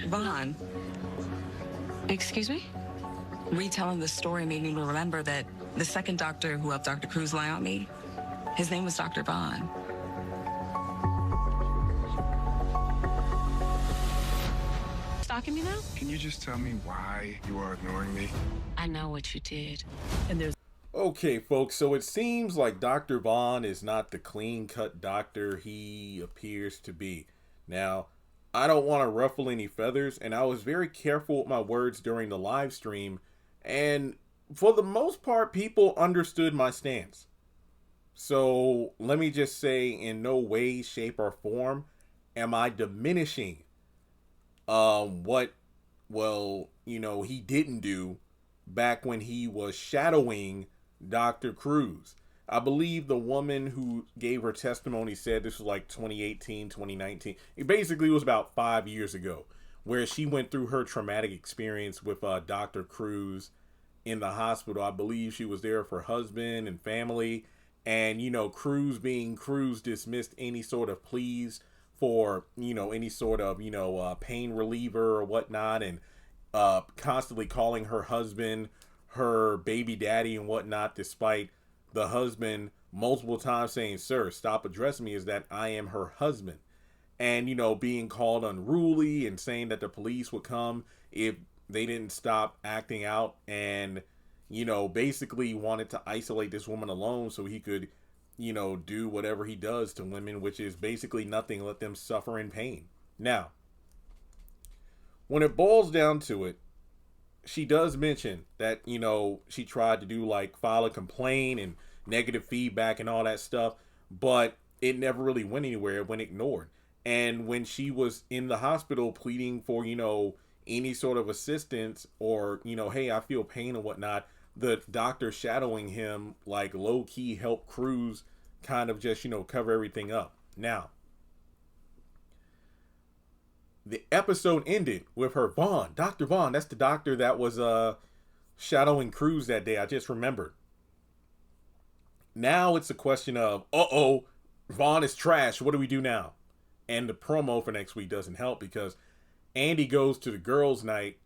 Vaughn, Excuse me? retelling the story made me remember that the second doctor who helped Dr. Cruz lie on me, his name was Dr. Vaughn. Stalking me now? Can you just tell me why you are ignoring me? I know what you did. And there's Okay, folks, so it seems like Dr. Vaughn is not the clean-cut doctor he appears to be. Now, I don't want to ruffle any feathers, and I was very careful with my words during the live stream, and for the most part, people understood my stance. So, let me just say, in no way, shape, or form am I diminishing what, well, he didn't do back when he was shadowing Dr. Cruz. I believe the woman who gave her testimony said this was like 2018, 2019. It basically was about 5 years ago, where she went through her traumatic experience with Dr. Cruz in the hospital. I believe she was there for her husband and family. And, Cruz being Cruz dismissed any sort of pleas for, any sort of, pain reliever or whatnot. And constantly calling her husband her baby daddy and whatnot, despite the husband multiple times saying, "Sir, stop addressing me as that I am her husband." And, being called unruly and saying that the police would come if they didn't stop acting out, and, basically wanted to isolate this woman alone so he could, do whatever he does to women, which is basically nothing, let them suffer in pain. Now, when it boils down to it, she does mention that, she tried to do like file a complaint and negative feedback and all that stuff, but it never really went anywhere. It went ignored. And when she was in the hospital pleading for, any sort of assistance or, hey, I feel pain and whatnot, the doctor shadowing him, like low key helped Cruz kind of just, cover everything up. Now, the episode ended with her Vaughn, Dr. Vaughn. That's the doctor that was shadowing Cruz that day. I just remembered. Now it's a question of, Vaughn is trash. What do we do now? And the promo for next week doesn't help because Andy goes to the girls' night,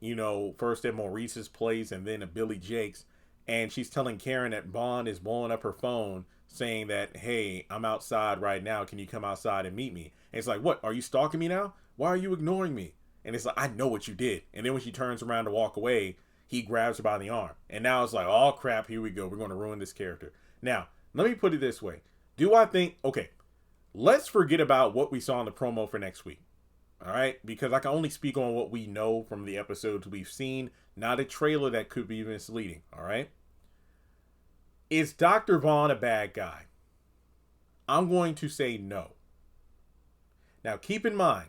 first at Maurice's place and then at Billy Jake's. And she's telling Karen that Vaughn is blowing up her phone saying that, hey, I'm outside right now. Can you come outside and meet me? And it's like, what? Are you stalking me now? Why are you ignoring me? And it's like, I know what you did. And then when she turns around to walk away, he grabs her by the arm. And now it's like, oh, crap, here we go. We're going to ruin this character. Now, let me put it this way. Do I think, okay, let's forget about what we saw in the promo for next week. All right? Because I can only speak on what we know from the episodes we've seen, not a trailer that could be misleading. All right? Is Dr. Vaughn a bad guy? I'm going to say no. Now, keep in mind,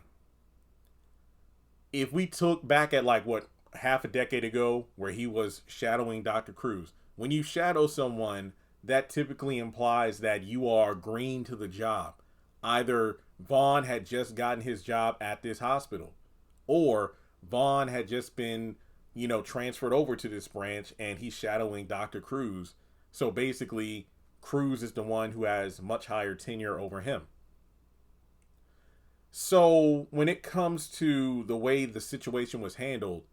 if we took back at like what, half a decade ago where he was shadowing Dr. Cruz, when you shadow someone, that typically implies that you are green to the job. Either Vaughn had just gotten his job at this hospital, or Vaughn had just been, transferred over to this branch and he's shadowing Dr. Cruz. So basically, Cruz is the one who has much higher tenure over him. So when it comes to the way the situation was handled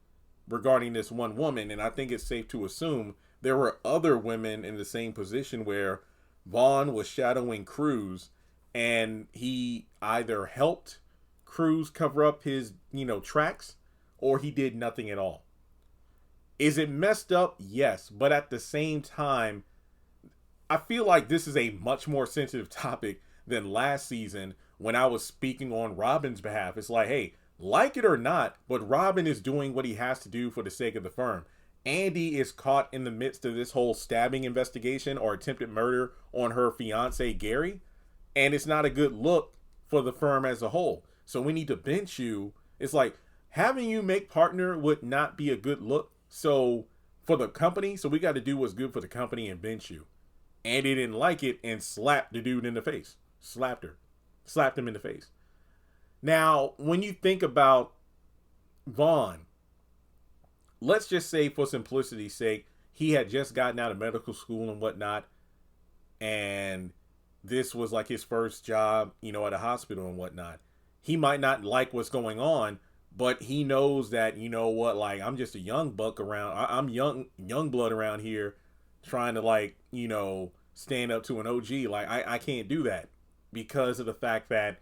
regarding this one woman, and I think it's safe to assume there were other women in the same position where Vaughn was shadowing Cruz and he either helped Cruz cover up his, tracks, or he did nothing at all. Is it messed up? Yes. But at the same time, I feel like this is a much more sensitive topic than last season when I was speaking on Robin's behalf. It's like, hey, like it or not, but Robin is doing what he has to do for the sake of the firm. Andy is caught in the midst of this whole stabbing investigation or attempted murder on her fiance, Gary. And it's not a good look for the firm as a whole. So we need to bench you. It's like having you make partner would not be a good look. So for the company, so we got to do what's good for the company and bench you. Andy didn't like it and slapped the dude in the face. Slapped him in the face. Now, when you think about Vaughn, let's just say for simplicity's sake, he had just gotten out of medical school and whatnot. And this was like his first job, at a hospital and whatnot. He might not like what's going on, but he knows that, you know what, like, I'm just a young buck around. I'm young blood around here trying to, like, you know, stand up to an OG. Like, I can't do that because of the fact that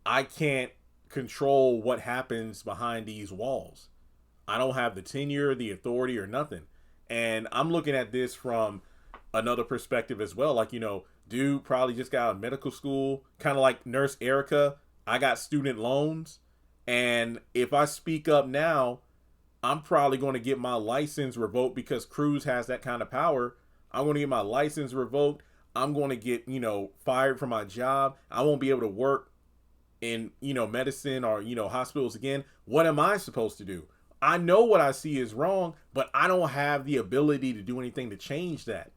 I can't control what happens behind these walls. I don't have the tenure, the authority, or nothing. And I'm looking at this from another perspective as well. Like, you know, dude probably just got out of medical school, kind of like Nurse Erica. I got student loans. And if I speak up now, I'm probably going to get my license revoked because Cruz has that kind of power. I'm going to get my license revoked. I'm going to get, you know, fired from my job. I won't be able to work in, you know, medicine or, you know, hospitals again. What am I supposed to do? I know what I see is wrong, but I don't have the ability to do anything to change that.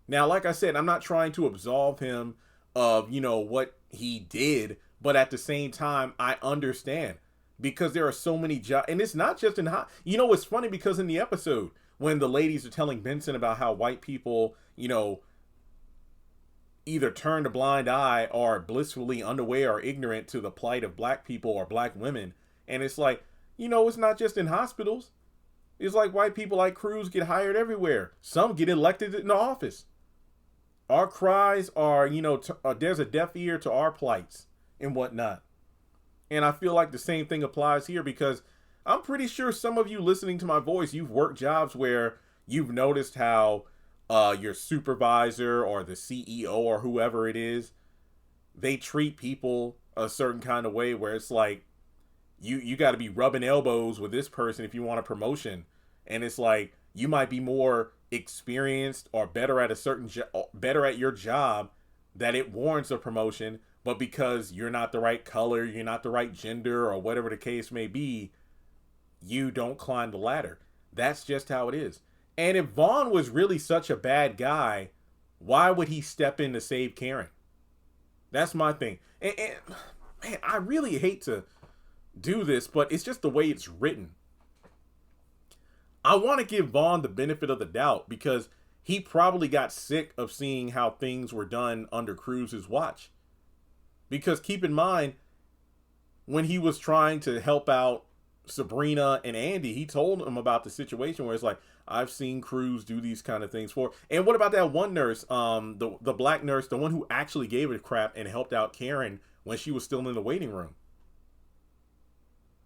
Now, like I said, I'm not trying to absolve him of, you know, what he did, but at the same time, I understand because there are so many jobs, and it's not just in you know, it's funny because in the episode when the ladies are telling Benson about how white people, you know, either turn a blind eye or blissfully unaware or ignorant to the plight of black people or black women, and it's like, you know, it's not just in hospitals. It's like white people like Cruz get hired everywhere. Some get elected in the office. Our cries are, you know, there's a deaf ear to our plights and whatnot. And I feel like the same thing applies here because I'm pretty sure some of you listening to my voice, you've worked jobs where you've noticed how your supervisor or the CEO or whoever it is, they treat people a certain kind of way where it's like, you got to be rubbing elbows with this person if you want a promotion. And it's like, you might be more experienced or better at better at your job that it warrants a promotion, but because you're not the right color, you're not the right gender, or whatever the case may be, you don't climb the ladder. That's just how it is. And if Vaughn was really such a bad guy, why would he step in to save Karen? That's my thing. And man, I really hate to do this, but it's just the way it's written. I want to give Vaughn the benefit of the doubt because he probably got sick of seeing how things were done under Cruz's watch. Because keep in mind, when he was trying to help out Sabrina and Andy, he told him about the situation where it's like, I've seen Cruz do these kind of things for. And what about that one nurse, the black nurse, the one who actually gave it a crap and helped out Karen when she was still in the waiting room?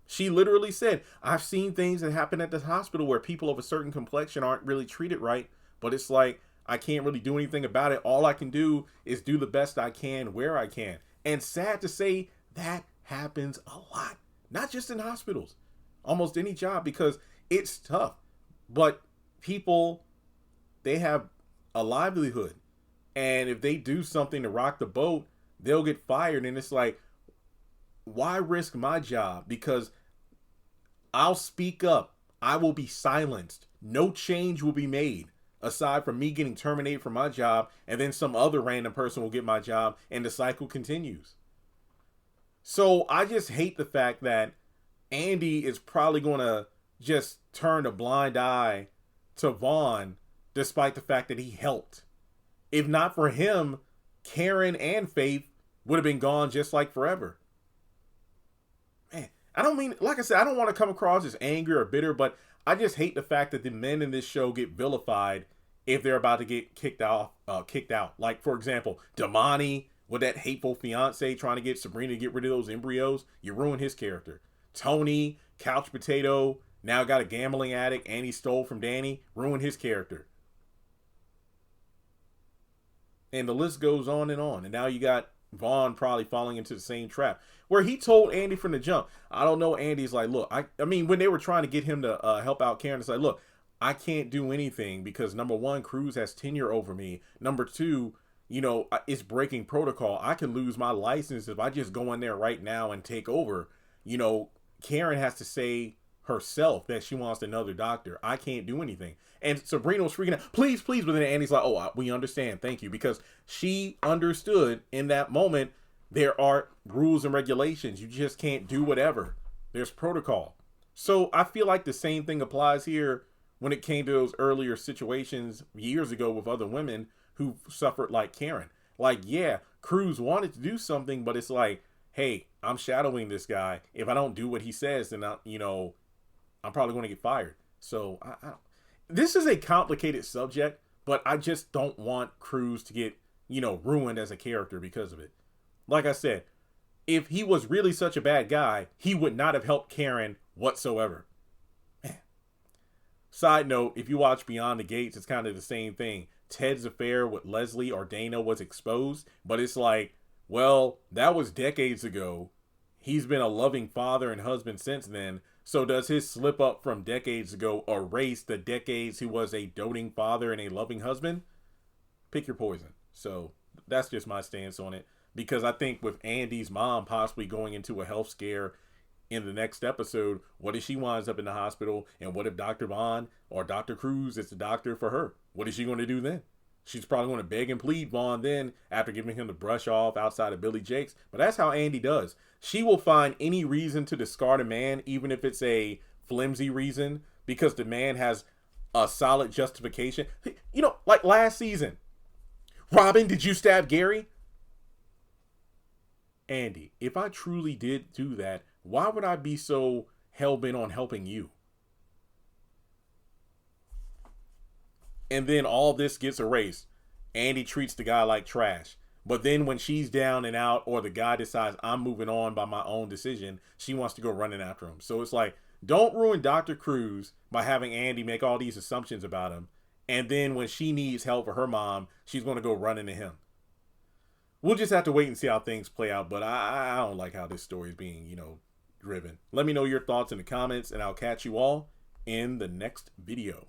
She literally said, I've seen things that happen at the hospital where people of a certain complexion aren't really treated right, but it's like, I can't really do anything about it. All I can do is do the best I can where I can. And sad to say, that happens a lot. Not just in hospitals, almost any job, because it's tough. But people, they have a livelihood. And if they do something to rock the boat, they'll get fired. And it's like, why risk my job? Because I'll speak up. I will be silenced. No change will be made aside from me getting terminated from my job, and then some other random person will get my job, and the cycle continues. So I just hate the fact that Andy is probably going to just turn a blind eye to Vaughn, despite the fact that he helped. If not for him, Karen and Faith would have been gone just like forever. Man, I don't mean, like I said, I don't want to come across as angry or bitter, but I just hate the fact that the men in this show get vilified if they're about to get kicked out. Like, for example, Damani with that hateful fiance trying to get Sabrina to get rid of those embryos. You ruin his character. Tony, couch potato, now got a gambling addict and he stole from Danny. Ruin his character. And the list goes on. And now you got Vaughn probably falling into the same trap where he told Andy from the jump. I don't know. Andy's like, look, I mean, when they were trying to get him to help out Karen, it's like, look, I can't do anything because number one, Cruz has tenure over me. Number two, you know, it's breaking protocol. I can lose my license if I just go in there right now and take over. You know, Karen has to say herself that she wants another doctor. I can't do anything. And Sabrina was freaking out, please, please. But then Andy's like, oh, we understand. Thank you. Because she understood in that moment, there are rules and regulations. You just can't do whatever. There's protocol. So I feel like the same thing applies here when it came to those earlier situations years ago with other women who suffered like Karen. Like, yeah, Cruz wanted to do something, but it's like, hey, I'm shadowing this guy. If I don't do what he says, then I'm probably going to get fired. So this is a complicated subject, but I just don't want Cruz to get, ruined as a character because of it. Like I said, if he was really such a bad guy, he would not have helped Karen whatsoever. Man. Side note, if you watch Beyond the Gates, it's kind of the same thing. Ted's affair with Leslie or Dana was exposed, but it's like, well, that was decades ago. He's been a loving father and husband since then. So does his slip up from decades ago erase the decades he was a doting father and a loving husband? Pick your poison. So that's just my stance on it. Because I think with Andy's mom possibly going into a health scare in the next episode, what if she winds up in the hospital? And what if Dr. Vaughn or Dr. Cruz is the doctor for her? What is she going to do then? She's probably going to beg and plead Vaughn then after giving him the brush off outside of Billy Jake's. But that's how Andy does. She will find any reason to discard a man, even if it's a flimsy reason, because the man has a solid justification. Like last season. Robin, did you stab Gary? Andy, if I truly did do that, why would I be so hell-bent on helping you? And then all this gets erased. Andy treats the guy like trash. But then when she's down and out, or the guy decides I'm moving on by my own decision, she wants to go running after him. So it's like, don't ruin Dr. Cruz by having Andy make all these assumptions about him. And then when she needs help for her mom, she's going to go running to him. We'll just have to wait and see how things play out. But I don't like how this story is being, driven. Let me know your thoughts in the comments, and I'll catch you all in the next video.